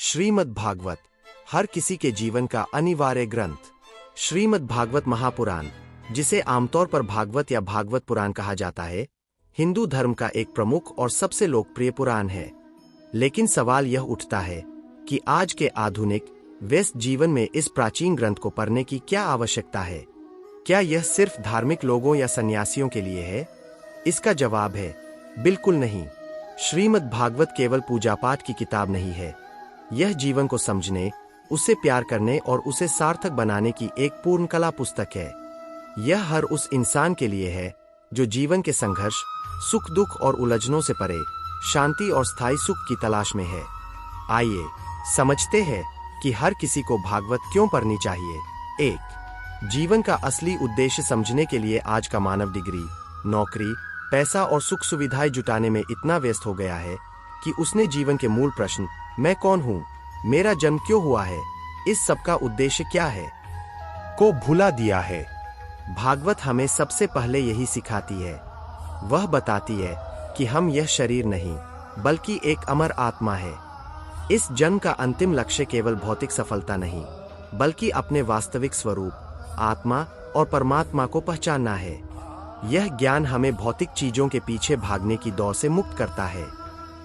श्रीमद् भागवत हर किसी के जीवन का अनिवार्य ग्रंथ। श्रीमद् भागवत महापुराण, जिसे आमतौर पर भागवत या भागवत पुराण कहा जाता है, हिंदू धर्म का एक प्रमुख और सबसे लोकप्रिय पुराण है। लेकिन सवाल यह उठता है कि आज के आधुनिक व्यस्त जीवन में इस प्राचीन ग्रंथ को पढ़ने की क्या आवश्यकता है? क्या यह सिर्फ धार्मिक लोगों या सन्यासियों के लिए है? इसका जवाब है बिल्कुल नहीं। श्रीमद् भागवत केवल पूजा पाठ की किताब नहीं है। यह जीवन को समझने, उसे प्यार करने और उसे सार्थक बनाने की एक पूर्ण कला पुस्तक है। यह हर उस इंसान के लिए है जो जीवन के संघर्ष, सुख दुख और उलझनों से परे शांति और स्थायी सुख की तलाश में है। आइए समझते हैं कि हर किसी को भागवत क्यों पढ़नी चाहिए। 1. जीवन का असली उद्देश्य समझने के लिए आज का मानव डिग्री, नौकरी, पैसा और सुख सुविधाएं जुटाने में इतना व्यस्त हो गया है कि उसने जीवन के मूल प्रश्न, मैं कौन हूं, मेरा जन्म क्यों हुआ है, इस सब का उद्देश्य क्या है, को भुला दिया है। भागवत हमें सबसे पहले यही सिखाती है। वह बताती है कि हम यह शरीर नहीं बल्कि एक अमर आत्मा है। इस जन्म का अंतिम लक्ष्य केवल भौतिक सफलता नहीं बल्कि अपने वास्तविक स्वरूप, आत्मा और परमात्मा को पहचानना है। यह ज्ञान हमें भौतिक चीजों के पीछे भागने की दौड़ से मुक्त करता है।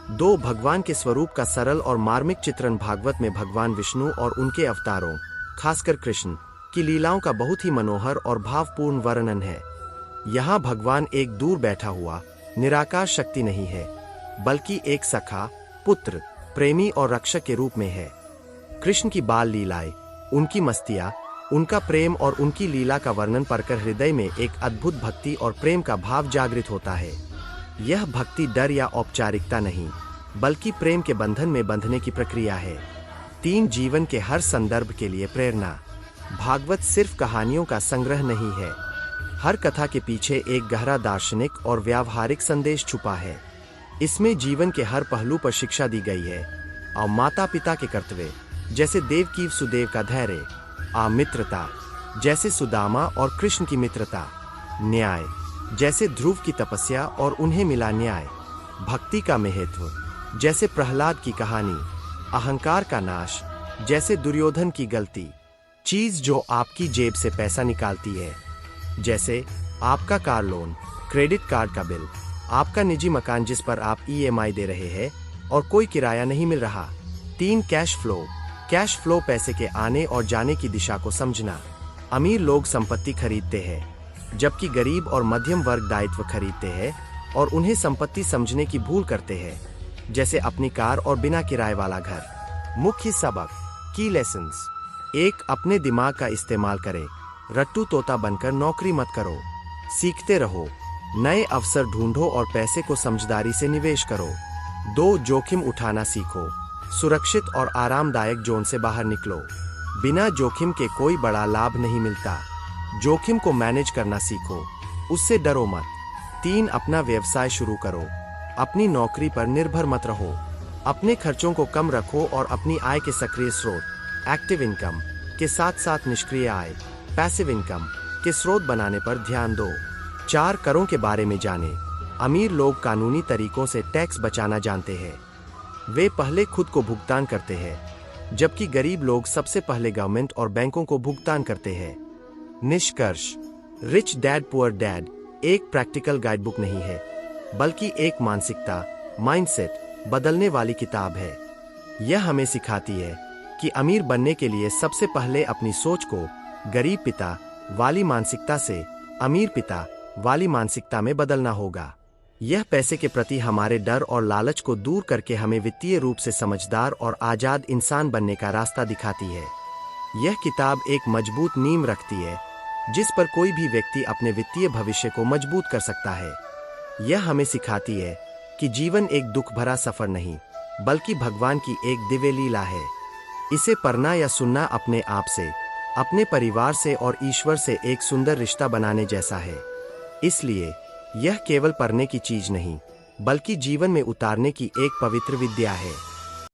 2. भगवान के स्वरूप का सरल और मार्मिक चित्रण। भागवत में भगवान विष्णु और उनके अवतारों, खासकर कृष्ण की लीलाओं का बहुत ही मनोहर और भावपूर्ण वर्णन है। यहाँ भगवान एक दूर बैठा हुआ निराकार शक्ति नहीं है बल्कि एक सखा, पुत्र, प्रेमी और रक्षक के रूप में है। कृष्ण की बाल लीलाएं, उनकी मस्तियां, उनका प्रेम और उनकी लीला का वर्णन पढ़कर हृदय में एक अद्भुत भक्ति और प्रेम का भाव जागृत होता है। यह भक्ति डर या औपचारिकता नहीं बल्कि प्रेम के बंधन में बंधने की प्रक्रिया है। 3. जीवन के हर संदर्भ के लिए प्रेरणा। भागवत सिर्फ कहानियों का संग्रह नहीं है। हर कथा के पीछे एक गहरा दार्शनिक और व्यावहारिक संदेश छुपा है। इसमें जीवन के हर पहलू पर शिक्षा दी गई है। और माता पिता के कर्तव्य, जैसे देवकी सुदेव का धैर्य, मित्रता, जैसे सुदामा और कृष्ण की मित्रता, न्याय, जैसे ध्रुव की तपस्या और उन्हें मिला न्याय, भक्ति का महत्व, जैसे प्रहलाद की कहानी, अहंकार का नाश, जैसे दुर्योधन की गलती, चीज जो आपकी जेब से पैसा निकालती है, जैसे आपका कार लोन, क्रेडिट कार्ड का बिल, आपका निजी मकान जिस पर आप EMI दे रहे हैं और कोई किराया नहीं मिल रहा। 3. कैश फ्लो पैसे के आने और जाने की दिशा को समझना। अमीर लोग संपत्ति खरीदते हैं जबकि गरीब और मध्यम वर्ग दायित्व खरीदते हैं और उन्हें संपत्ति समझने की भूल करते हैं, जैसे अपनी कार और बिना किराए वाला घर। मुख्य सबक, की लेसन्स। 1. अपने दिमाग का इस्तेमाल करें। रट्टू तोता बनकर नौकरी मत करो। सीखते रहो, नए अवसर ढूंढो और पैसे को समझदारी से निवेश करो। 2. जोखिम उठाना सीखो। सुरक्षित और आरामदायक जोन से बाहर निकलो। बिना जोखिम के कोई बड़ा लाभ नहीं मिलता। जोखिम को मैनेज करना सीखो, उससे डरो मत। 3. अपना व्यवसाय शुरू करो। अपनी नौकरी पर निर्भर मत रहो। अपने खर्चों को कम रखो और अपनी आय के सक्रिय स्रोत, एक्टिव इनकम के साथ साथ निष्क्रिय आय, पैसिव इनकम के स्रोत बनाने पर ध्यान दो। 4. करों के बारे में जाने। अमीर लोग कानूनी तरीकों से टैक्स बचाना जानते हैं। वे पहले खुद को भुगतान करते हैं, जबकि गरीब लोग सबसे पहले गवर्नमेंट और बैंकों को भुगतान करते हैं। निष्कर्ष, रिच डैड पुअर डैड एक प्रैक्टिकल गाइडबुक नहीं है बल्कि एक मानसिकता, माइंडसेट बदलने वाली किताब है। यह हमें सिखाती है कि अमीर बनने के लिए सबसे पहले अपनी सोच को गरीब पिता वाली मानसिकता से अमीर पिता वाली मानसिकता में बदलना होगा। यह पैसे के प्रति हमारे डर और लालच को दूर करके हमें वित्तीय रूप से समझदार और आजाद इंसान बनने का रास्ता दिखाती है। यह किताब एक मजबूत नींव रखती है जिस पर कोई भी व्यक्ति अपने वित्तीय भविष्य को मजबूत कर सकता है। यह हमें सिखाती है कि जीवन एक दुख भरा सफर नहीं बल्कि भगवान की एक दिव्य लीला है। इसे पढ़ना या सुनना अपने आप से, अपने परिवार से और ईश्वर से एक सुंदर रिश्ता बनाने जैसा है। इसलिए यह केवल पढ़ने की चीज नहीं बल्कि जीवन में उतारने की एक पवित्र विद्या है।